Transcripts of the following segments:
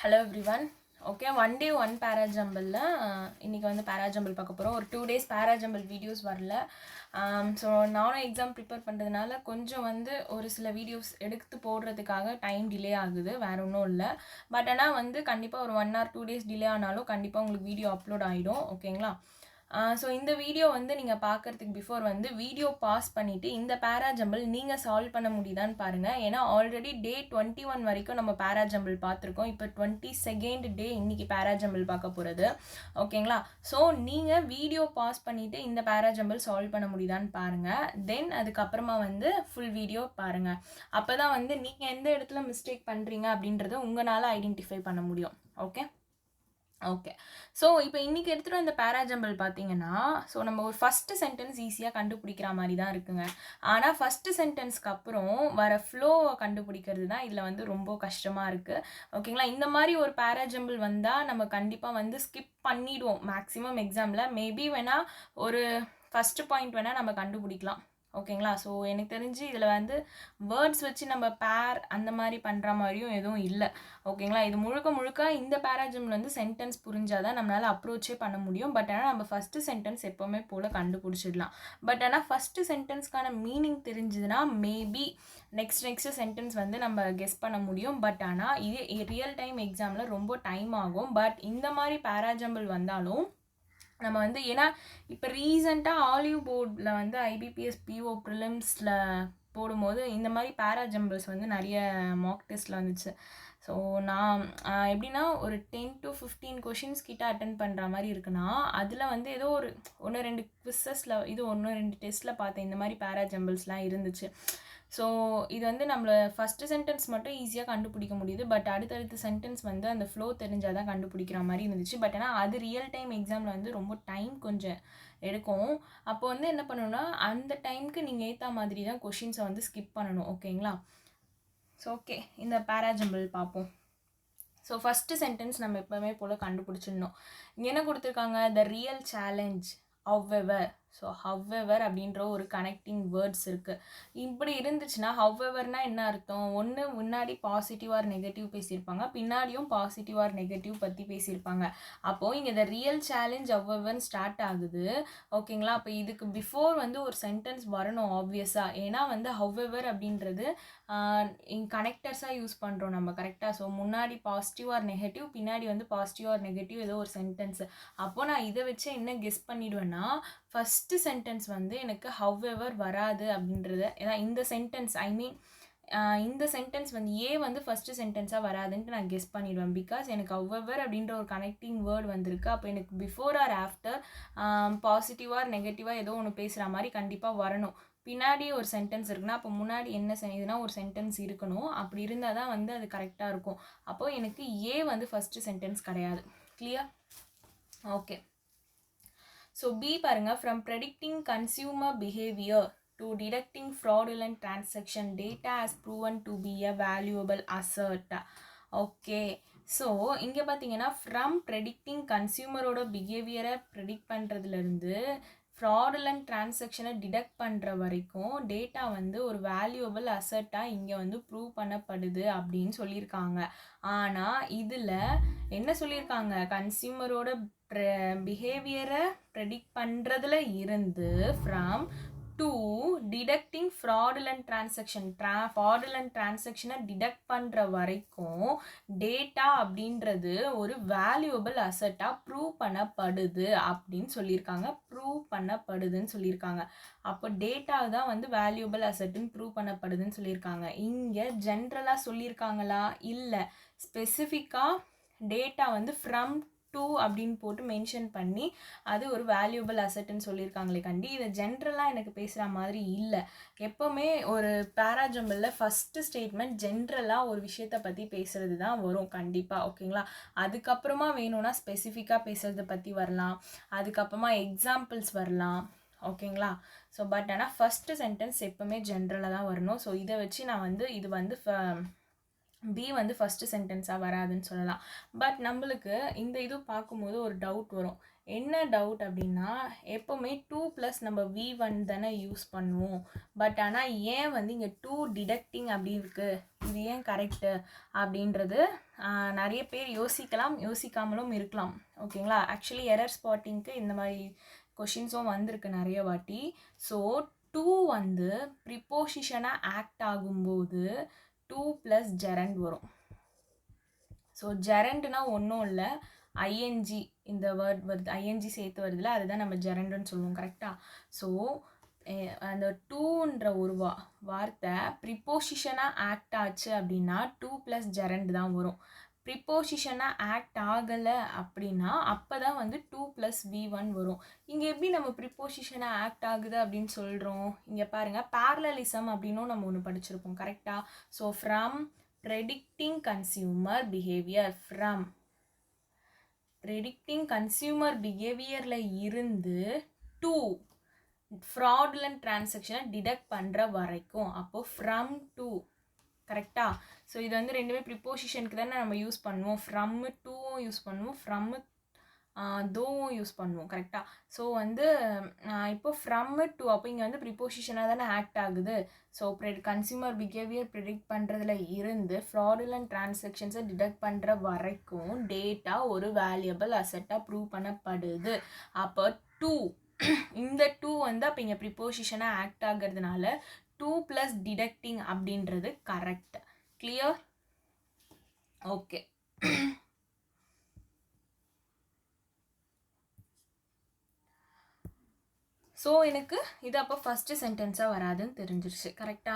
Hello everyone. Okay, one day one parajumble இன்னைக்கு வந்து parajumble பார்க்க போறோம். ஒரு 2 days parajumble videos வரல. ஸோ நானும் எக்ஸாம் ப்ரிப்பேர் பண்ணுறதுனால கொஞ்சம் வந்து ஒரு சில வீடியோஸ் எடுத்து போடுறதுக்காக டைம் டிலே ஆகுது, வேற ஒன்றும் இல்லை. பட் ஆனால் வந்து கண்டிப்பாக ஒரு 1 or 2 days டிலே ஆனாலும் கண்டிப்பாக உங்களுக்கு வீடியோ அப்லோட் ஆகிடும். ஓகேங்களா? ஸோ இந்த வீடியோ வந்து நீங்கள் பார்க்குறதுக்கு பிஃபோர் வந்து வீடியோ பாஸ் பண்ணிவிட்டு இந்த பேராஜம்பிள் நீங்கள் சால்வ் பண்ண முடியுதான்னு பாருங்கள். ஏன்னா ஆல்ரெடி டே 21 வரைக்கும் நம்ம பேராஜம்பிள் பார்த்துருக்கோம். இப்போ 22nd டே இன்றைக்கி பேராஜம்பிள் பார்க்க போகிறது. ஓகேங்களா? ஸோ நீங்கள் வீடியோ பாஸ் பண்ணிவிட்டு இந்த பேராஜம்பிள் சால்வ் பண்ண முடியுதான்னு பாருங்கள். தென் அதுக்கப்புறமா வந்து ஃபுல் வீடியோ பாருங்கள். அப்போ தான் வந்து நீங்கள் எந்த இடத்துல மிஸ்டேக் பண்ணுறீங்க அப்படின்றத உங்களால் ஐடென்டிஃபை பண்ண முடியும். ஓகே. ஸோ இப்போ இன்றைக்கி எடுத்துகிட்டு இந்த பேராஜம்பிள் பார்த்தீங்கன்னா, ஸோ நம்ம ஒரு ஃபஸ்ட்டு சென்டென்ஸ் ஈஸியாக கண்டுபிடிக்கிற மாதிரி தான் இருக்குங்க. ஆனால் ஃபஸ்ட்டு சென்டென்ஸ்க்கு அப்புறம் வர ஃப்ளோவை கண்டுபிடிக்கிறது தான் இதில் வந்து ரொம்ப கஷ்டமாக இருக்குது. ஓகேங்களா? இந்த மாதிரி ஒரு பேராஜம்பிள் வந்தால் நம்ம கண்டிப்பாக வந்து ஸ்கிப் பண்ணிவிடுவோம் மேக்ஸிமம் எக்ஸாமில். மேபி வேணால் ஒரு ஃபஸ்ட்டு பாயிண்ட் வேணால் நம்ம கண்டுபிடிக்கலாம். ஓகேங்களா? ஸோ எனக்கு தெரிஞ்சு இதில் வந்து வேர்ட்ஸ் வச்சு நம்ம பேர் அந்த மாதிரி பண்ணுற மாதிரியும் எதுவும் இல்லை. ஓகேங்களா? இது முழுக்க இந்த பேராஜம்பிள் வந்து சென்டென்ஸ் புரிஞ்சாதான் நம்மளால் அப்ரோச்சே பண்ண முடியும். பட் ஆனால் நம்ம ஃபஸ்ட்டு சென்டென்ஸ் எப்போவுமே போல் கண்டுபிடிச்சிடலாம். பட் ஆனால் ஃபஸ்ட்டு சென்டென்ஸ்க்கான மீனிங் தெரிஞ்சதுன்னா மேபி நெக்ஸ்ட் சென்டென்ஸ் வந்து நம்ம கெஸ் பண்ண முடியும். பட் ஆனால் இது ரியல் டைம் எக்ஸாமில் ரொம்ப டைம் ஆகும். பட் இந்த மாதிரி பேராஜம்பிள் வந்தாலும் நம்ம வந்து ஏன்னா இப்போ ரீசெண்டாக ஆலிவ் போர்டில் வந்து IBPS PO ப்ரிலிம்ஸில் போடும்போது இந்த மாதிரி பேராஜம்பிள்ஸ் வந்து நிறைய மார்க் டெஸ்ட்டில் வந்துச்சு. ஸோ நான் எப்படின்னா ஒரு 10 to 15 கொஷின்ஸ் கிட்ட அட்டன் பண்ணுற மாதிரி இருக்குன்னா அதில் வந்து ஏதோ ஒரு 1-2 குவிஸஸில் இது 1-2 டெஸ்ட்டில் பார்த்தேன் இந்த மாதிரி பேராஜம்பிள்ஸ்லாம் இருந்துச்சு. ஸோ இது வந்து நம்மளை ஃபஸ்ட்டு சென்டென்ஸ் மட்டும் ஈஸியாக கண்டுபிடிக்க முடியுது. பட் அடுத்தடுத்த சென்டென்ஸ் வந்து அந்த ஃப்ளோ தெரிஞ்சால் தான் கண்டுபிடிக்கிற மாதிரி இருந்துச்சு. பட் ஆனால் அது ரியல் டைம் எக்ஸாமில் வந்து ரொம்ப டைம் கொஞ்சம் எடுக்கும். அப்போ வந்து என்ன பண்ணணும்னா அந்த டைமுக்கு நீங்கள் ஏற்ற மாதிரி தான் கொஷின்ஸை வந்து ஸ்கிப் பண்ணணும். ஓகேங்களா? ஸோ ஓகே, இந்த பேராஜம்பிள் பார்ப்போம். ஸோ ஃபஸ்ட்டு சென்டென்ஸ் நம்ம எப்போவுமே போல் கண்டுபிடிச்சிடணும். இங்கே என்ன கொடுத்துருக்காங்க? The real challenge however. So however அப்படின்ற ஒரு கனெக்டிங் வேர்ட்ஸ் இருக்குது. இப்படி இருந்துச்சுன்னா ஹவ்வெவர்னால் என்ன அர்த்தம்? ஒன்று முன்னாடி பாசிட்டிவ் ஆர் நெகட்டிவ் பேசியிருப்பாங்க, பின்னாடியும் பாசிட்டிவ் ஆர் நெகட்டிவ் பற்றி பேசியிருப்பாங்க. அப்போது இங்கே த ரியல் சேலஞ்ச் ஹவ்வெவர்னு ஸ்டார்ட் ஆகுது. ஓகேங்களா? அப்போ இதுக்கு பிஃபோர் வந்து ஒரு சென்டென்ஸ் வரணும் ஆப்வியஸாக. ஏன்னா வந்து ஹவ்வெவர் அப்படின்றது கனெக்டர்ஸாக யூஸ் பண்ணுறோம் நம்ம, கரெக்டாக? ஸோ முன்னாடி பாசிட்டிவ் ஆர் நெகட்டிவ், பின்னாடி வந்து பாசிட்டிவ் ஆர் நெகட்டிவ் ஏதோ ஒரு சென்டென்ஸ். அப்போது நான் இதை வச்சு என்ன கெஸ் பண்ணிடுவேன்னா ஃபஸ்ட்டு சென்டென்ஸ் வந்து எனக்கு ஹவ்வெவர் வராது அப்படின்றத. ஏன்னா இந்த சென்டென்ஸ் இந்த சென்டென்ஸ் வந்து வந்து ஃபஸ்ட்டு சென்டென்ஸாக வராதுன்ட்டு நான் கெஸ் பண்ணிடுவேன். பிகாஸ் எனக்கு ஹவ்வெவர் அப்படின்ற ஒரு கனெக்டிங் வேர்டு வந்திருக்கு. அப்போ எனக்கு பிஃபோர் ஆர் ஆஃப்டர் பாசிட்டிவாக நெகட்டிவாக ஏதோ ஒன்று பேசுகிற மாதிரி கண்டிப்பாக வரணும். பின்னாடி ஒரு சென்டென்ஸ் இருக்குன்னா அப்போ முன்னாடி என்ன இதுனா ஒரு சென்டென்ஸ் இருக்கணும். அப்படி இருந்தால் தான் வந்து அது கரெக்டாக இருக்கும். அப்போது எனக்கு வந்து ஃபஸ்ட்டு சென்டென்ஸ் கிடையாது. கிளியர்? ஓகே. ஸோ பி பாருங்க, from predicting consumer behaviour to detecting fraudulent transaction, data has proven to be a valuable asset. Okay. So இங்கே பார்த்தீங்கன்னா ஃப்ரம் ப்ரெடிக்டிங் கன்சியூமரோட பிஹேவியரை ப்ரெடிக்ட் பண்ணுறதுலேருந்து ஃப்ராடுலண்ட் டிரான்சாக்ஷனை டிடெக்ட் பண்ணுற வரைக்கும் டேட்டா வந்து ஒரு வேல்யூபிள் அசட்டாக இங்கே வந்து ப்ரூவ் பண்ணப்படுது அப்படின்னு சொல்லியிருக்காங்க. ஆனால் இதில் என்ன சொல்லியிருக்காங்க? கன்சியூமரோட பிஹேவியரை ப்ரெடிக்ட் பண்ணுறதுல இருந்து ஃப்ரம் டு டிடெக்டிங் ஃப்ராடுலண்ட் டிரான்சாக்ஷனை டிடெக்ட் பண்ணுற வரைக்கும் டேட்டா அப்படின்றது ஒரு வேல்யூபிள் அசட்டாக ப்ரூவ் பண்ணப்படுது அப்படின்னு சொல்லியிருக்காங்க. ப்ரூவ் பண்ணப்படுதுன்னு சொல்லியிருக்காங்க. அப்போ டேட்டா தான் வந்து வேல்யூபிள் அசட்டுன்னு ப்ரூவ் பண்ணப்படுதுன்னு சொல்லியிருக்காங்க. இங்கே ஜென்ரலாக சொல்லியிருக்காங்களா? இல்லை, ஸ்பெசிஃபிக்காக டேட்டா வந்து ஃப்ரம் டூ அப்படின்னு போட்டு மென்ஷன் பண்ணி அது ஒரு வேல்யூபிள் அசட்டுன்னு சொல்லியிருக்காங்களே கண்டி. இதை ஜென்ரலாக எனக்கு பேசுகிற மாதிரி இல்லை. எப்போவுமே ஒரு பேராஜம்பிளில் ஃபஸ்ட்டு ஸ்டேட்மெண்ட் ஜென்ரலாக ஒரு விஷயத்தை பற்றி பேசுகிறது தான் வரும் கண்டிப்பாக. ஓகேங்களா? அதுக்கப்புறமா வேணும்னா ஸ்பெசிஃபிக்காக பேசுகிறத பற்றி வரலாம், அதுக்கப்புறமா எக்ஸாம்பிள்ஸ் வரலாம். ஓகேங்களா? ஸோ பட் ஆனால் ஃபஸ்ட்டு சென்டென்ஸ் எப்போவுமே ஜென்ரலாக தான் வரணும். ஸோ இதை வச்சு நான் வந்து இது வந்து பி வந்து ஃபஸ்ட்டு சென்டென்ஸாக வராதுன்னு சொல்லலாம். பட் நம்மளுக்கு இந்த இது பார்க்கும்போது ஒரு டவுட் வரும். என்ன டவுட் அப்படின்னா, எப்போவுமே 2+ நம்ம V1 தானே யூஸ் பண்ணுவோம். பட் ஆனால் ஏன் வந்து இங்கே 2 டிடக்டிங் அப்படி இருக்குது, இது ஏன் கரெக்டு அப்படின்றது நிறைய பேர் யோசிக்கலாம், யோசிக்காமலும் இருக்கலாம். ஓகேங்களா? ஆக்சுவலி எரர் ஸ்பாட்டிங்க்கு இந்த மாதிரி கொஷின்ஸும் வந்திருக்கு நிறைய வாட்டி. ஸோ 2 வந்து ப்ரிப்போசிஷனாக ஆக்ட் ஆகும்போது 2+ ஜெரண்ட் வரும். ஸோ ஜெரண்ட்னா ஒன்றும் இல்லை, ஐஎன்ஜி இந்த வேர்ட் வருது, ஐஎன்ஜி சேர்த்து வருதுல, அதுதான் நம்ம ஜெரண்டுன்னு சொல்லுவோம். கரெக்டாக? ஸோ அந்த 2ன்ற ஒரு வார்த்தை ப்ரிப்போசிஷனாக ஆக்ட் ஆச்சு அப்படின்னா 2+ ஜெரண்ட் தான் வரும். ப்ரிப்போசிஷனாக ஆக்ட் ஆகலை அப்படின்னா அப்போ தான் வந்து 2+ V1 வரும். இங்கே எப்படி நம்ம ப்ரிப்போசிஷனாக ஆக்ட் ஆகுது அப்படின்னு சொல்கிறோம்? இங்கே பாருங்கள், பேரலலிசம் அப்படின்னும் நம்ம ஒன்று படிச்சிருப்போம். கரெக்டாக? So from predicting consumer behavior, from predicting consumer behaviorல இருந்து to fraudulent transaction டிடெக்ட் பண்ணுற வரைக்கும், அப்போது from to. கரெக்டா? ஸோ இது வந்து ரெண்டுமே ப்ரிப்போசிஷனுக்கு தானே நம்ம யூஸ் பண்ணுவோம். ஃப்ரம் டூவும் யூஸ் பண்ணுவோம், ஃப்ரம் தோவும் யூஸ் பண்ணுவோம். கரெக்டாக? ஸோ வந்து இப்போ ஃப்ரம் டு, அப்போ இங்கே வந்து ப்ரிப்போசிஷனாக தானே ஆக்ட் ஆகுது. ஸோ கன்சியூமர் பிஹேவியர் ப்ரிடிக்ட் பண்ணுறதுல இருந்து ஃப்ராடுலண்ட் டிரான்சாக்ஷன்ஸை டிடெக்ட் பண்ணுற வரைக்கும் டேட்டா ஒரு வேல்யூபிள் அசெட்டாக ப்ரூவ் பண்ணப்படுது. அப்போ 2 இந்த 2 வந்து அப்போ இங்கே ப்ரிப்போசிஷனாக ஆக்ட் ஆகிறதுனால 2+ டிடக்டிங் அப்படின்றது கரெக்ட். கிளியர்? ஓகே. ஸோ எனக்கு இது அப்போ ஃபஸ்ட்டு சென்டென்ஸாக வராதுன்னு தெரிஞ்சிருச்சு. கரெக்டா?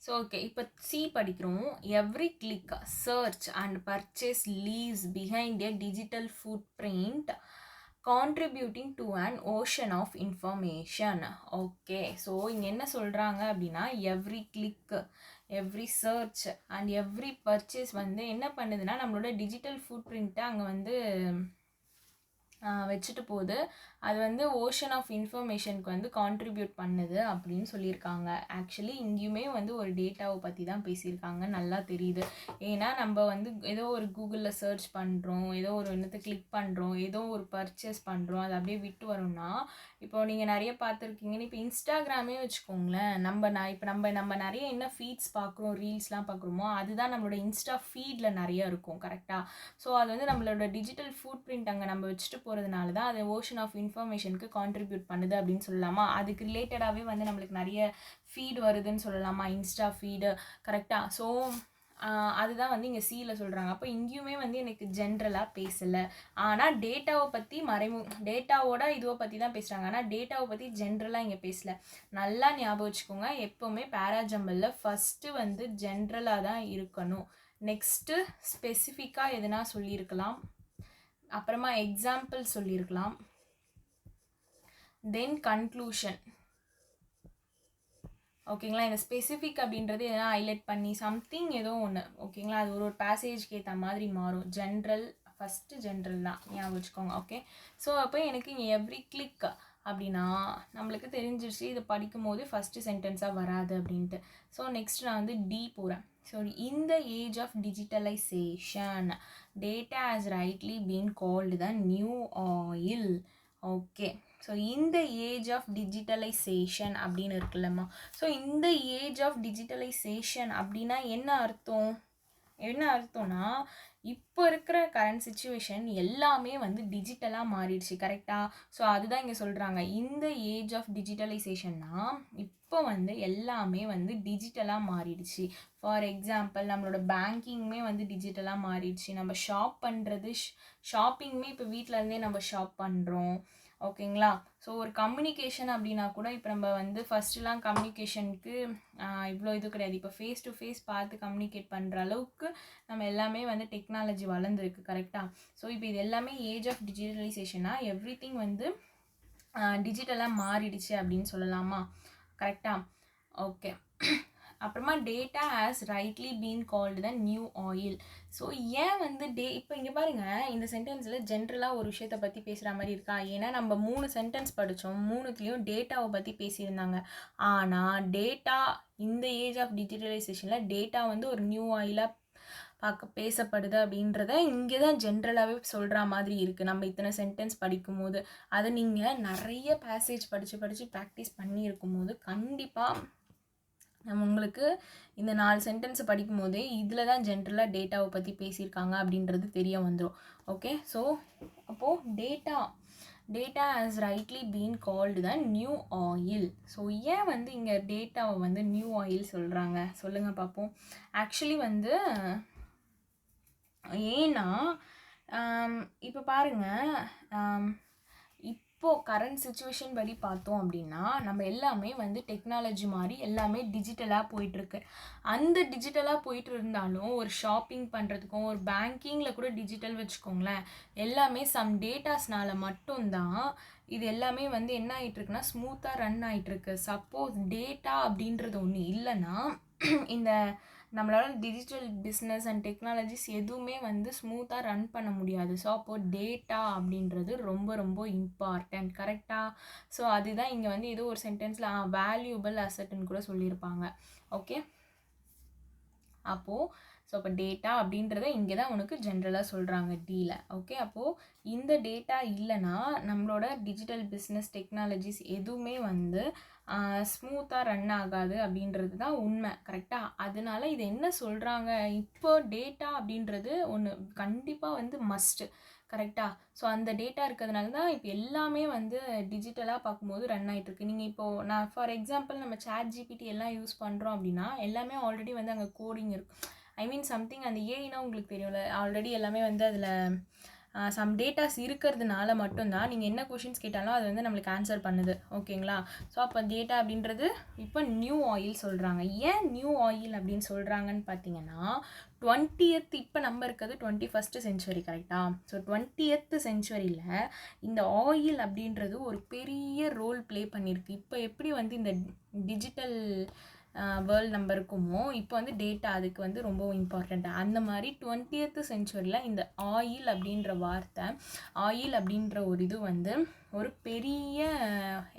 ஸோ ஓகே, இப்போ சி படிக்கிறோம். Every click, search and purchase leaves behind a digital footprint contributing to an ocean of information. Okay, so இங்கே என்ன சொல்கிறாங்க அப்படின்னா, every click, every search and every purchase வந்து என்ன பண்ணுதுன்னா நம்மளோட டிஜிட்டல் ஃபுட் பிரிண்ட்டை அங்கே வந்து வச்சுட்டு போகுது. அது வந்து ஓஷன் ஆஃப் இன்ஃபர்மேஷனுக்கு வந்து கான்ட்ரிபியூட் பண்ணுது அப்படின்னு சொல்லியிருக்காங்க. ஆக்சுவலி இங்கேயுமே வந்து ஒரு டேட்டாவை பற்றி தான் பேசியிருக்காங்க, நல்லா தெரியுது. ஏன்னா நம்ம வந்து ஏதோ ஒரு கூகுளில் சர்ச் பண்ணுறோம், ஏதோ ஒரு என்னத்தை கிளிக் பண்ணுறோம், ஏதோ ஒரு பர்ச்சேஸ் பண்ணுறோம், அது அப்படியே விட்டு வரோம்னா, இப்போ நீங்கள் நிறைய பார்த்துருக்கீங்கன்னு, இப்போ இன்ஸ்டாகிராமே வச்சுக்கோங்களேன். நம்ம நிறைய என்ன ஃபீட்ஸ் பார்க்குறோம், ரீல்ஸ்லாம் பார்க்குறோமோ அதுதான் நம்மளோட இன்ஸ்டா ஃபீடில் நிறைய இருக்கும். கரெக்டாக? ஸோ அது வந்து நம்மளோட டிஜிட்டல் ஃபுட் பிரிண்ட் அங்கே நம்ம வச்சுட்டு போகிறதுனால தான் அது ஓஷன் ஆஃப் இன்ஃபர்மேஷனுக்கு கான்ட்ரிபியூட் பண்ணுது அப்படின்னு சொல்லலாமா? அதுக்கு ரிலேட்டடாகவே வந்து நம்மளுக்கு நிறைய ஃபீட் வருதுன்னு சொல்லலாமா, இன்ஸ்டா ஃபீடு. கரெக்டாக? ஸோ அதுதான் வந்து இங்கே சியில் சொல்கிறாங்க. அப்போ இங்கேயுமே வந்து எனக்கு ஜென்ரலாக பேசலை, ஆனால் டேட்டாவை பற்றி டேட்டாவோட இதுவை பற்றி தான் பேசுகிறாங்க, ஆனால் டேட்டாவை பற்றி ஜென்ரலாக இங்கே பேசலை. நல்லா ஞாபகம் வச்சுக்கோங்க, எப்போவுமே பேராஜம்பிளில் ஃபஸ்ட்டு வந்து ஜென்ரலாக தான் இருக்கணும். நெக்ஸ்ட்டு ஸ்பெசிஃபிக்காக எதுனா சொல்லியிருக்கலாம், அப்புறமா எக்ஸாம்பிள் சொல்லியிருக்கலாம், தென் கன்க்ளூஷன். ஓகேங்களா? இந்த ஸ்பெசிஃபிக் அப்படின்றது எதனா ஹைலைட் பண்ணி சம்திங் ஏதோ ஒன்று. ஓகேங்களா? அது ஒரு பேசேஜ்க்கு ஏற்ற மாதிரி மாறும். ஜென்ரல் ஃபஸ்ட்டு ஜென்ரல் தான், ஞாபகம் வச்சுக்கோங்க. ஓகே, ஸோ அப்போ எனக்கு இங்கே எவ்ரி கிளிக் அப்படின்னா நம்மளுக்கு தெரிஞ்சிருச்சு இது படிக்கும் போது ஃபஸ்ட்டு சென்டென்ஸாக வராது அப்படின்ட்டு. ஸோ நெக்ஸ்ட் நான் வந்து டி போகிறேன். So in the age of digitalisation data has rightly been called the new oil. Okay, so இந்த ஏஜ் ஆஃப் டிஜிட்டலைசேஷன் அப்படின்னு இருக்குல்லம்மா. ஸோ இந்த ஏஜ் ஆஃப் டிஜிட்டலைசேஷன் அப்படின்னா என்ன அர்த்தம்? என்ன அர்த்தம்னா இப்போ இருக்கிற கரண்ட் சுச்சுவேஷன் எல்லாமே வந்து டிஜிட்டலாக மாறிடுச்சு. கரெக்டாக? ஸோ அதுதான் இங்கே சொல்கிறாங்க. இந்த ஏஜ் ஆஃப் டிஜிட்டலைசேஷன்னா இப்போ வந்து எல்லாமே வந்து டிஜிட்டலாக மாறிடுச்சு. ஃபார் எக்ஸாம்பிள் நம்மளோட பேங்கிங்குமே வந்து டிஜிட்டலாக மாறிடுச்சு. நம்ம ஷாப் பண்ணுறது, ஷாப்பிங்குமே இப்போ வீட்டில் இருந்தே நம்ம ஷாப் பண்ணுறோம். ஓகேங்களா? ஸோ ஒரு கம்யூனிகேஷன் அப்படின்னா கூட இப்போ நம்ம வந்து ஃபஸ்ட்டுலாம் கம்யூனிகேஷனுக்கு இவ்வளோ இது கிடையாது. இப்போ ஃபேஸ் டு ஃபேஸ் பார்த்து கம்யூனிகேட் பண்ணுற அளவுக்கு நம்ம எல்லாமே வந்து டெக்னாலஜி வளர்ந்துருக்கு. கரெக்டாக? ஸோ இப்போ இது எல்லாமே ஏஜ் ஆஃப் டிஜிட்டலைசேஷனாக எவ்ரி திங் வந்து டிஜிட்டலாக மாறிடுச்சு அப்படின்னு சொல்லலாமா? கரெக்டாக? ஓகே, அப்புறமா data has rightly been called the new oil. So ஏன் வந்து இப்போ இங்கே பாருங்கள், இந்த சென்டென்ஸில் ஜென்ரலாக ஒரு விஷயத்தை பற்றி பேசுகிற மாதிரி இருக்கா? ஏன்னா நம்ம 3 சென்டென்ஸ் படித்தோம், 3த்துலேயும் டேட்டாவை பற்றி பேசியிருந்தாங்க. ஆனால் டேட்டா இந்த ஏஜ் ஆஃப் டிஜிட்டலைசேஷனில் டேட்டா வந்து ஒரு நியூ ஆயிலாக பேசப்படுது அப்படின்றத இங்கே தான் ஜென்ரலாகவே சொல்கிற மாதிரி இருக்குது. நம்ம இத்தனை சென்டென்ஸ் படிக்கும்போது அதை நீங்கள் நிறைய பேசேஜ் படித்து ப்ராக்டிஸ் பண்ணியிருக்கும் போது கண்டிப்பாக உங்களுக்கு இந்த 4 சென்டென்ஸை படிக்கும் போதே இதில் தான் ஜென்ரலாக டேட்டாவை பற்றி பேசியிருக்காங்க அப்படின்றது தெரிய வந்துடும். ஓகே, ஸோ அப்போது data has rightly been called the new oil. So ஏன் வந்து இங்கே டேட்டாவை வந்து நியூ ஆயில் சொல்கிறாங்க சொல்லுங்கள் பார்ப்போம். ஆக்சுவலி வந்து ஏன்னா இப்போ பாருங்கள், இப்போது கரண்ட் சுச்சுவேஷன் படி பார்த்தோம் அப்படின்னா நம்ம எல்லாமே வந்து டெக்னாலஜி மாதிரி எல்லாமே டிஜிட்டலாக போயிட்டுருக்கு. அந்த டிஜிட்டலாக போயிட்டு இருந்தாலும் ஒரு ஷாப்பிங் பண்ணுறதுக்கும் ஒரு பேங்கிங்கில் கூட டிஜிட்டல் வச்சுக்கோங்களேன், எல்லாமே சம் டேட்டாஸ்னால மட்டும்தான் இது எல்லாமே வந்து என்ன ஆகிட்டுருக்குன்னா ஸ்மூத்தாக ரன் ஆகிட்டுருக்கு. சப்போஸ் டேட்டா அப்படின்றது ஒன்று இல்லைன்னா இந்த நம்மளால டிஜிட்டல் பிஸ்னஸ் அண்ட் டெக்னாலஜிஸ் எதுவுமே வந்து ஸ்மூத்தாக ரன் பண்ண முடியாது. ஸோ அப்போது டேட்டா அப்படின்றது ரொம்ப ரொம்ப இம்பார்ட்டண்ட். கரெக்டாக? ஸோ அதுதான் இங்கே வந்து ஏதோ ஒரு சென்டென்ஸில் வேல்யூபிள் அசட்டுன்னு கூட சொல்லியிருப்பாங்க. ஓகே, அப்போது ஸோ அப்போ டேட்டா அப்படின்றத இங்கே தான் உனக்கு ஜென்ரலாக சொல்கிறாங்க டீல. ஓகே, அப்போது இந்த டேட்டா இல்லைன்னா நம்மளோட டிஜிட்டல் பிஸ்னஸ் டெக்னாலஜிஸ் எதுவுமே வந்து ஸ்மூத்தாக ரன் ஆகாது அப்படின்றது தான் உண்மை. கரெக்டாக? அதனால இது என்ன சொல்கிறாங்க, இப்போ டேட்டா அப்படின்றது ஒன்று கண்டிப்பாக வந்து மஸ்ட்டு. கரெக்டாக? ஸோ அந்த டேட்டா இருக்கிறதுனால தான் இப்போ எல்லாமே வந்து டிஜிட்டலாக பார்க்கும்போது ரன் ஆகிட்டுருக்கு. நீங்கள் இப்போது நான் ஃபார் எக்ஸாம்பிள் நம்ம ChatGPT எல்லாம் யூஸ் பண்ணுறோம் அப்படின்னா எல்லாமே ஆல்ரெடி வந்து அங்கே கோடிங் இருக்கும். ஐ மீன் சம்திங் அந்த ஏஐனா உங்களுக்கு தெரியும்ல, ஆல்ரெடி எல்லாமே வந்து அதில் சம் டேட்டாஸ் இருக்கிறதுனால மட்டும்தான் நீங்கள் என்ன கொஷின்ஸ் கேட்டாலும் அது வந்து நம்மளுக்கு ஆன்சர் பண்ணுது. ஓகேங்களா? ஸோ அப்போ டேட்டா அப்படின்றது இப்போ நியூ ஆயில் சொல்கிறாங்க. ஏன் நியூ ஆயில் அப்படின்னு சொல்கிறாங்கன்னு பார்த்தீங்கன்னா 20th இப்போ நம்ம இருக்கிறது 21st செஞ்சுரி. கரெக்டாக? ஸோ 20th செஞ்சுரியில் இந்த ஆயில் அப்படின்றது ஒரு பெரிய ரோல் ப்ளே பண்ணியிருக்கு. இப்போ எப்படி வந்து இந்த டிஜிட்டல் வேர்ல்டு நம்ம இருக்குமோ இப்போ வந்து டேட்டா அதுக்கு வந்து ரொம்ப இம்பார்ட்டண்ட். அந்த மாதிரி 20th செஞ்சுரியில் இந்த ஆயில் அப்படின்ற வார்த்தை, ஆயில் அப்படின்ற ஒரு இது வந்து ஒரு பெரிய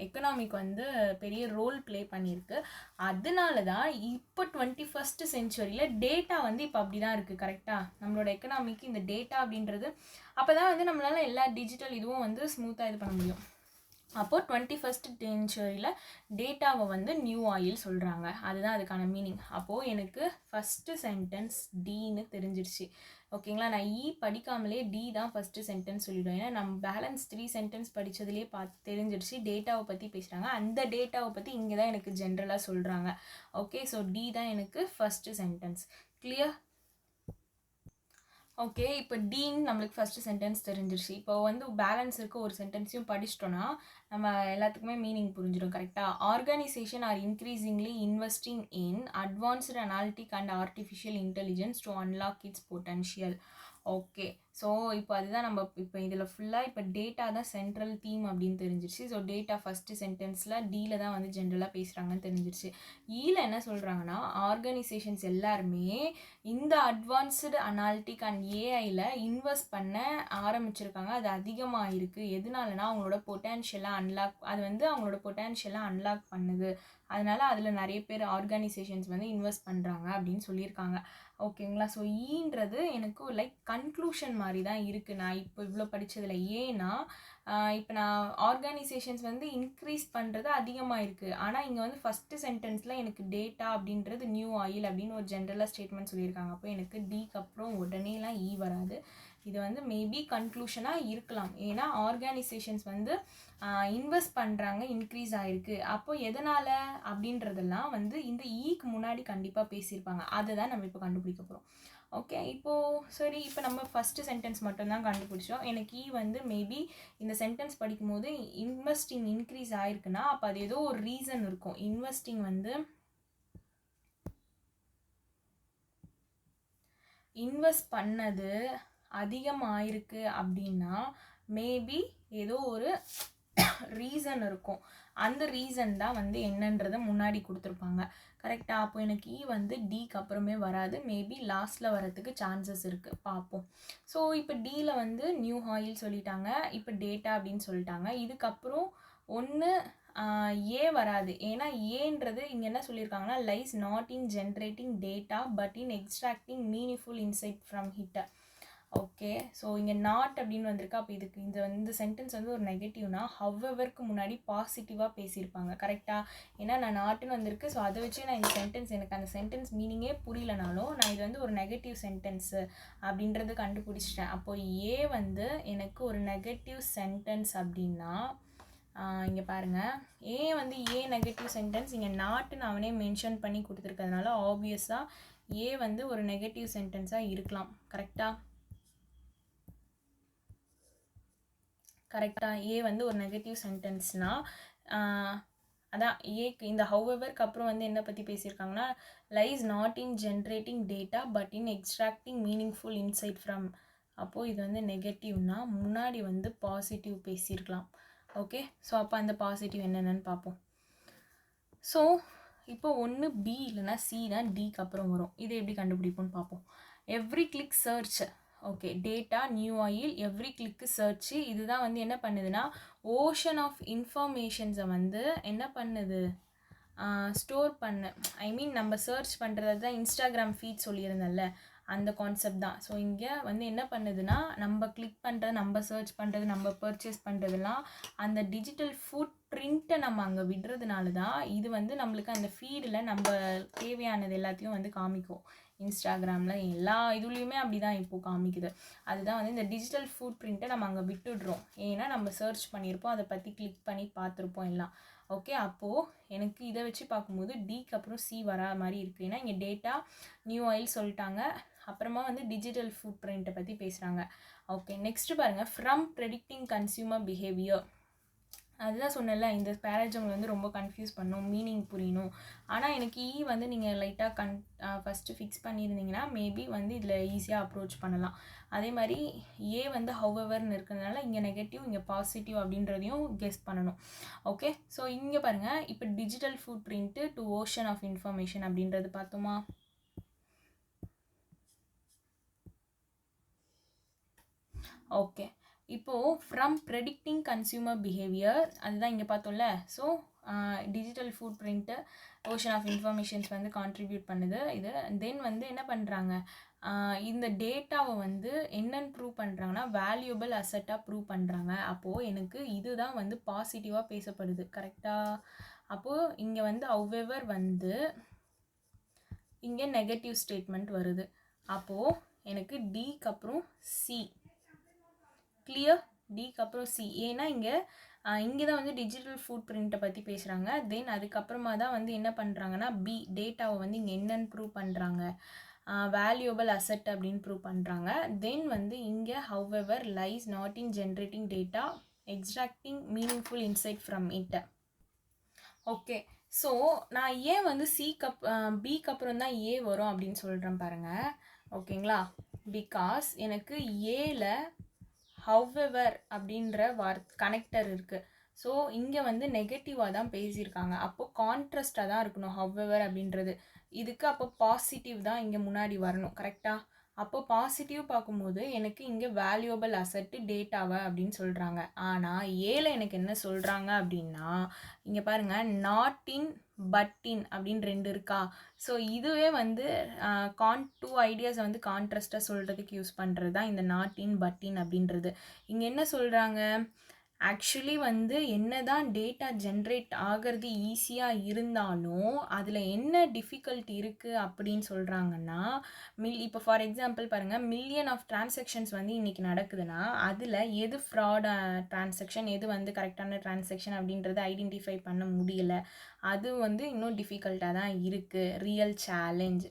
எக்கனாமிக் வந்து பெரிய ரோல் ப்ளே பண்ணியிருக்கு. அதனால தான் இப்போ 21st செஞ்சுரியில் டேட்டா வந்து இப்போ அப்படி தான் இருக்குது. கரெக்டாக? நம்மளோட எக்கனாமிக்கு இந்த டேட்டா அப்படின்றது அப்போ தான் வந்து நம்மளால் எல்லா டிஜிட்டல் இதுவும் வந்து ஸ்மூத்தாக இது பண்ண முடியும். அப்போது 21st செஞ்சுரியில் டேட்டாவை வந்து நியூ ஆயில் சொல்கிறாங்க. அதுதான் அதுக்கான மீனிங். அப்போது எனக்கு ஃபஸ்ட்டு சென்டென்ஸ் டீன்னு தெரிஞ்சிருச்சு. ஓகேங்களா? நான் படிக்காமலே டி தான் ஃபஸ்ட்டு சென்டென்ஸ் சொல்லிவிடுவேன். ஏன்னா நம்ம பேலன்ஸ் 3 சென்டென்ஸ் படித்ததுலேயே தெரிஞ்சிருச்சு டேட்டாவை பற்றி பேசுகிறாங்க. அந்த டேட்டாவை பற்றி இங்கே தான் எனக்கு ஜென்ரலாக சொல்கிறாங்க. ஓகே, ஸோ டி தான் எனக்கு ஃபஸ்ட்டு சென்டென்ஸ். கிளியர்? ஓகே, இப்போ டீன் நம்மளுக்கு ஃபஸ்ட்டு சென்டென்ஸ் தெரிஞ்சிருச்சு. இப்போ வந்து பேலன்ஸ் இருக்க ஒரு சென்டென்ஸையும் படிச்சிட்டோன்னா நம்ம எல்லாத்துக்குமே மீனிங் புரிஞ்சிடும். கரெக்டாக? Organisation R increasingly investing in advanced analytic and artificial intelligence to unlock it's potential. Okay, so இப்போ அதுதான் நம்ம இப்போ இதில் ஃபுல்லாக இப்போ டேட்டா தான் சென்ட்ரல் தீம் அப்படின்னு தெரிஞ்சிருச்சு. ஸோ டேட்டா ஃபஸ்ட்டு சென்டென்ஸில் டீல தான் வந்து ஜென்ரலாக பேசுகிறாங்கன்னு தெரிஞ்சிருச்சு. ஈல என்ன சொல்கிறாங்கன்னா ஆர்கனைசேஷன்ஸ் எல்லாருமே இந்த அட்வான்ஸ்டு அனாலிட்டிக் அண்ட் ஏஐயில் இன்வெஸ்ட் பண்ண ஆரம்பிச்சிருக்காங்க. அது அதிகமாக இருக்குது. எதனாலனா அவங்களோட பொட்டன்ஷியலாக அது வந்து அவங்களோட பொட்டன்ஷியலாக அன்லாக் பண்ணுது. அதனால் அதில் நிறைய பேர் ஆர்கனைசேஷன்ஸ் வந்து இன்வெஸ்ட் பண்ணுறாங்க அப்படின்னு சொல்லியிருக்காங்க. ஓகேங்களா? ஸோ ஈன்றது எனக்கு லைக் கன்க்ளூஷன் மாதிரி தான் இருக்குது நான் இப்போ இவ்வளோ படித்ததில். ஏன்னா இப்போ நான் ஆர்கனைசேஷன்ஸ் வந்து இன்க்ரீஸ் பண்ணுறது அதிகமாக இருக்குது. ஆனால் இங்கே வந்து ஃபஸ்ட்டு சென்டென்ஸில் எனக்கு டேட்டா அப்படின்றது நியூ ஆயில் அப்படின்னு ஒரு ஜென்ரலாக ஸ்டேட்மெண்ட் சொல்லியிருக்காங்க. அப்போ எனக்கு டிக்கு அப்புறம் உடனேலாம் ஈ வராது. இது வந்து மேபி கன்க்ளூஷனாக இருக்கலாம். ஏன்னா ஆர்கனைசேஷன்ஸ் வந்து இன்வெஸ்ட் பண்ணுறாங்க, இன்க்ரீஸ் ஆகிருக்கு. அப்போது எதனால் அப்படின்றதெல்லாம் வந்து இந்த ஈக்கு முன்னாடி கண்டிப்பாக பேசியிருப்பாங்க. அதை தான் நம்ம இப்போ கண்டுபிடிக்க போகிறோம். ஓகே, இப்போது சரி, இப்போ நம்ம ஃபஸ்ட்டு சென்டென்ஸ் மட்டும்தான் கண்டுபிடிச்சோம். எனக்கு வந்து மேபி இந்த சென்டென்ஸ் படிக்கும்போது இன்வெஸ்டிங் இன்க்ரீஸ் ஆகிருக்குன்னா அப்போ அது ஏதோ ஒரு ரீசன் இருக்கும். இன்வெஸ்டிங் வந்து இன்வெஸ்ட் பண்ணது அதிகமாயிருக்கு அப்படின்னா மேபி ஏதோ ஒரு ரீசன் இருக்கும். அந்த ரீசன் தான் வந்து என்னன்றதை முன்னாடி கொடுத்துருப்பாங்க. கரெக்டாக? அப்போ எனக்கு வந்து டிக்கு அப்புறமே வராது. மேபி லாஸ்ட்டில் வரதுக்கு சான்சஸ் இருக்குது. பார்ப்போம். ஸோ இப்போ டியில் வந்து நியூ ஆயில் சொல்லிட்டாங்க, இப்போ டேட்டா அப்படின்னு சொல்லிட்டாங்க. இதுக்கப்புறம் ஒன்று ஏ வராது. ஏன்னா ஏன்றது இங்கே என்ன சொல்லியிருக்காங்கன்னா lies not in generating data but in extracting meaningful insight from hit. Okay, so இங்கே நாட் அப்படின்னு வந்திருக்கு. அப்போ இதுக்கு இந்த சென்டென்ஸ் வந்து ஒரு நெகட்டிவ்னா ஹவ்வெவருக்கு முன்னாடி பாசிட்டிவாக பேசியிருப்பாங்க. கரெக்டாக? ஏன்னா நான் நாட்டுன்னு வந்திருக்கு. ஸோ அதை வச்சு நான் இந்த சென்டென்ஸ் எனக்கு அந்த சென்டென்ஸ் மீனிங்கே புரியலனாலும் நான் இது வந்து ஒரு நெகட்டிவ் சென்டென்ஸு அப்படின்றது கண்டுபிடிச்சிட்டேன். அப்போது ஏ வந்து எனக்கு ஒரு நெகட்டிவ் சென்டென்ஸ் அப்படின்னா இங்கே பாருங்கள், ஏ வந்து ஏ நெகட்டிவ் சென்டென்ஸ் இங்கே நாட்டுன்னு அவனே மென்ஷன் பண்ணி கொடுத்துருக்கிறதுனால ஆப்வியஸாக ஏ வந்து ஒரு நெகட்டிவ் சென்டென்ஸாக இருக்கலாம். கரெக்டாக ஏ வந்து ஒரு நெகட்டிவ் சென்டென்ஸ்னால் அதான் ஏக்கு இந்த ஹவ்வெவருக்கு அப்புறம் வந்து என்ன பற்றி பேசியிருக்காங்கன்னா lies not in generating data but in extracting meaningful insight from. அப்போது இது வந்து நெகட்டிவ்னா முன்னாடி வந்து பாசிட்டிவ் பேசியிருக்கலாம். ஓகே, ஸோ அப்போ அந்த பாசிட்டிவ் என்னென்னு பார்ப்போம். ஸோ இப்போ ஒன்று பி இல்லைனா சி தான் டிக்கு அப்புறம் வரும். இதை எப்படி கண்டுபிடிப்போம்னு பார்ப்போம். Every click search. Okay, data new oil every click search இதுதான் வந்து என்ன பண்ணுதுன்னா ஓஷன் ஆஃப் இன்ஃபர்மேஷன்ஸை வந்து என்ன பண்ணுது ஸ்டோர் பண்ண. ஐ மீன் நம்ம சர்ச் பண்ணுறது தான் இன்ஸ்டாகிராம் ஃபீட் சொல்லியிருந்தேன்ல அந்த கான்செப்ட் தான். ஸோ இங்கே வந்து என்ன பண்ணுதுன்னா நம்ம கிளிக் பண்ணுறது, நம்ம சர்ச் பண்ணுறது, நம்ம பர்ச்சேஸ் பண்ணுறதுலாம் அந்த டிஜிட்டல் ஃபுட் பிரிண்ட்டை நம்ம அங்கே விடுறதுனால தான் இது வந்து நம்மளுக்கு அந்த ஃபீடில் நம்ம தேவையானது எல்லாத்தையும் வந்து காமிக்கும். இன்ஸ்டாகிராமில் எல்லா இதுலேயுமே அப்படி தான் இப்போது காமிக்குது. அதுதான் வந்து இந்த டிஜிட்டல் ஃபுட் பிரிண்ட்டை நம்ம அங்கே விட்டுடுறோம். ஏன்னா நம்ம சர்ச் பண்ணியிருப்போம், அதை பற்றி கிளிக் பண்ணி பார்த்துருப்போம் எல்லாம். ஓகே, அப்போது எனக்கு இதை வச்சு பார்க்கும்போது டிக்கு அப்புறம் சி வரா மாதிரி இருக்குது. ஏன்னா இங்கே டேட்டா நியூ ஆயில் சொல்லிட்டாங்க, அப்புறமா வந்து டிஜிட்டல் ஃபுட் பிரிண்ட்டை பற்றி பேசுகிறாங்க. ஓகே, நெக்ஸ்ட்டு பாருங்கள், ஃப்ரம் ப்ரெடிக்டிங் கன்சியூமர் பிஹேவியர். அதுதான் சொன்னல இந்த பேராஜம்பிள் வந்து ரொம்ப கன்ஃபியூஸ் பண்ணும், மீனிங் புரியணும். ஆனால் எனக்கு வந்து நீங்கள் லைட்டாக ஃபஸ்ட்டு ஃபிக்ஸ் பண்ணியிருந்தீங்கன்னா மேபி வந்து இதில் ஈஸியாக அப்ரோச் பண்ணலாம். அதே மாதிரி ஏ வந்து ஹவ்வெவர்னு இருக்கிறதுனால இங்கே நெகட்டிவ் இங்கே பாசிட்டிவ் அப்படின்றதையும் கெஸ் பண்ணணும். ஓகே, ஸோ இங்கே பாருங்கள், இப்போ digital footprint to ocean of information அப்படின்றது பார்த்தோமா. ஓகே, இப்போது ஃப்ரம் ப்ரெடிக்டிங் கன்சியூமர் பிஹேவியர் அதுதான் இங்கே பார்த்தோம்ல. So digital footprint ocean of informations வந்து கான்ட்ரிபியூட் பண்ணுது இது. தென் வந்து என்ன பண்ணுறாங்க, இந்த டேட்டாவை வந்து என்னென்னு ப்ரூவ் பண்ணுறாங்கன்னா வேல்யூபிள் அசட்டாக ப்ரூவ் பண்ணுறாங்க. அப்போது எனக்கு இதுதான் வந்து பாசிட்டிவாக பேசப்படுது. கரெக்டாக? அப்போது இங்கே வந்து ஹவ்வெவர் வந்து இங்கே நெகட்டிவ் ஸ்டேட்மெண்ட் வருது. அப்போது எனக்கு டிக்கு அப்புறம் சி கிளியர். டிக்கு அப்புறம் சி, ஏன்னா இங்கே தான் வந்து டிஜிட்டல் ஃபுட் பிரிண்ட்டை பற்றி பேசுகிறாங்க. தென் அதுக்கப்புறமா தான் வந்து என்ன பண்ணுறாங்கன்னா பி டேட்டாவை வந்து இங்கே என்னென்னு ப்ரூவ் பண்ணுறாங்க, வேல்யூபிள் அசட் அப்படின்னு ப்ரூவ் பண்ணுறாங்க. தென் வந்து இங்கே however lies not in generating data extracting meaningful insight from it. Okay, so நான் ஏன் வந்து பிக்கு அப்புறம் தான் ஏ வரும் அப்படின்னு சொல்கிறேன் பாருங்கள். ஓகேங்களா, பிகாஸ் எனக்கு ஏல ஹவ்வெவர் அப்படின்ற கனெக்டர் இருக்குது. ஸோ இங்கே வந்து நெகட்டிவாக தான் பேசியிருக்காங்க. அப்போது கான்ட்ராஸ்டாக தான் இருக்கணும் ஹவ்வெவர் அப்படின்றது. இதுக்கு அப்போ பாசிட்டிவ் தான் இங்கே முன்னாடி வரணும். கரெக்டாக? அப்போ பாசிட்டிவ் பார்க்கும்போது எனக்கு இங்கே வேல்யூபிள் அசட்டு டேட்டாவை அப்படின்னு சொல்கிறாங்க. ஆனால் ஏல எனக்கு என்ன சொல்கிறாங்க அப்படின்னா இங்கே பாருங்கள், நாட் இன் பட் இன் அப்படின்னு 2 இருக்கா. ஸோ இதுவே வந்து டூ ஐடியாஸை வந்து கான்ட்ராஸ்டாக சொல்கிறதுக்கு யூஸ் பண்ணுறது தான் இந்த நாட் இன் பட் இன் அப்படின்றது. இங்கே என்ன சொல்கிறாங்க, ஆக்சுவலி வந்து என்ன தான் டேட்டா ஜென்ரேட் ஆகிறது ஈஸியாக இருந்தாலும் அதில் என்ன டிஃபிகல்ட்டி இருக்குது அப்படின்னு சொல்கிறாங்கன்னா இப்போ ஃபார் எக்ஸாம்பிள் பாருங்கள், மில்லியன் ஆஃப் டிரான்சாக்ஷன்ஸ் வந்து இன்றைக்கி நடக்குதுன்னா அதில் எது ஃப்ராட் டிரான்சாக்ஷன் எது வந்து கரெக்டான டிரான்சாக்ஷன் அப்படின்றத ஐடென்டிஃபை பண்ண முடியலை. அது வந்து இன்னும் டிஃபிகல்ட்டாக தான் இருக்குது, ரியல் சேலஞ்ச்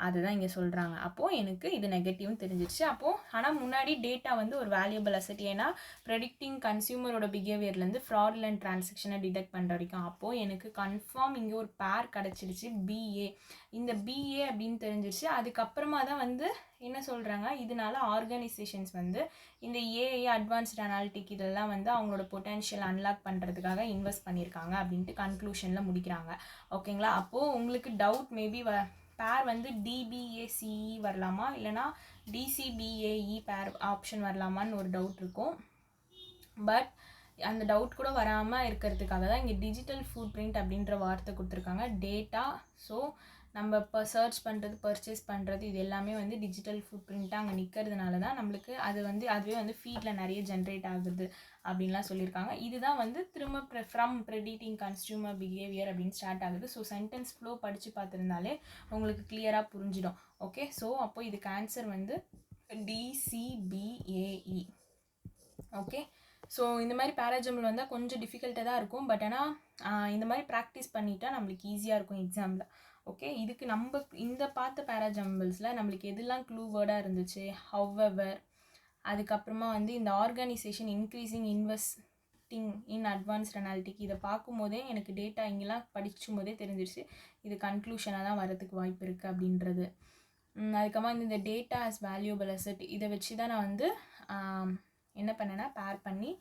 அதுதான் இங்கே சொல்கிறாங்க. அப்போது எனக்கு இது நெகட்டிவ்னு தெரிஞ்சிடுச்சு. அப்போது ஆனால் முன்னாடி டேட்டா வந்து ஒரு வேல்யூபிள் அசட், ஏன்னா ப்ரெடிக்டிங் கன்சியூமரோட பிஹேவியர்லேருந்து ஃப்ராட்லண்ட் டிரான்சாக்ஷனை டிடெக்ட் பண்ணுற வரைக்கும். அப்போது எனக்கு கன்ஃபார்ம் இங்கே ஒரு பேர் கிடச்சிடுச்சு பிஏ. இந்த பிஏ அப்படின்னு தெரிஞ்சிடுச்சு. அதுக்கப்புறமா தான் வந்து என்ன சொல்கிறாங்க, இதனால ஆர்கனைசேஷன்ஸ் வந்து இந்த ஏஐ அட்வான்ஸ்ட் அனாலிட்டிக் இதெல்லாம் வந்து அவங்களோட பொட்டென்ஷியல் அன்லாக் பண்ணுறதுக்காக இன்வெஸ்ட் பண்ணியிருக்காங்க அப்படின்ட்டு கன்க்ளூஷனில் முடிக்கிறாங்க. ஓகேங்களா, அப்போது உங்களுக்கு டவுட் மேபி பேர் வந்து டிபிஏசிஇ வரலாமா இல்லைனா டிசிபிஏஇ பேர் ஆப்ஷன் வரலாமான்னு ஒரு டவுட் இருக்கும். பட் அந்த டவுட் கூட வராமல் இருக்கிறதுக்காக தான் இங்கே டிஜிட்டல் ஃபுட் பிரிண்ட் அப்படின்ற வார்த்தை கொடுத்துருக்காங்க. டேட்டா, ஸோ நம்ம இப்போ சர்ச் பண்ணுறது, பர்ச்சேஸ் பண்ணுறது, இது எல்லாமே வந்து டிஜிட்டல் ஃபுட் பிரிண்ட்டாக அங்கே நிற்கிறதுனால தான் நம்மளுக்கு அது வந்து அதுவே வந்து ஃபீடில் நிறைய ஜென்ரேட் ஆகுது அப்படின்லாம் சொல்லியிருக்காங்க. இதுதான் வந்து திரும்ப ஃப்ரம் ப்ரெடிட்டிங் கன்ஸ்யூமர் பிஹேவியர் அப்படின்னு ஸ்டார்ட் ஆகுது. ஸோ சென்டென்ஸ் ஃப்ளோ படித்து பார்த்துருந்தாலே உங்களுக்கு கிளியராக புரிஞ்சிடும். ஓகே, ஸோ அப்போ இதுக்கு ஆன்சர் வந்து DCBAE. ஓகே, ஸோ இந்த மாதிரி பேராஜம்பிள் வந்தால் கொஞ்சம் டிஃபிகல்ட்டாக தான் இருக்கும். பட் ஆனால் இந்த மாதிரி ப்ராக்டிஸ் பண்ணிட்டா நம்மளுக்கு ஈஸியாக இருக்கும் எக்ஸாமில். ஓகே, இதுக்கு நம்ம இந்த பார்த்த பேராஜம்பிள்ஸில் நம்மளுக்கு எதெல்லாம் க்ளூ வேர்டாக இருந்துச்சு, ஹவெவர், அதுக்கப்புறமா வந்து இந்த organisation increasing investing in advanced analytic, இதை பார்க்கும்போதே எனக்கு டேட்டா இங்கெல்லாம் படிக்கும் போதே தெரிஞ்சிருச்சு இது கன்க்ளூஷனாக தான் வரதுக்கு வாய்ப்பு இருக்குது அப்படின்றது. அதுக்கப்புறமா இந்த டேட்டா ஆஸ் வேல்யூபிள் அசெட், இதை வச்சு தான் நான் வந்து என்ன பண்ணேன்னா பேர் பண்ணி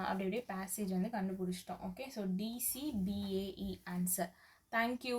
அப்படியே பேசேஜ் வந்து கண்டுபிடிச்சிட்டோம். Okay, so DCBAE answer. Thank you.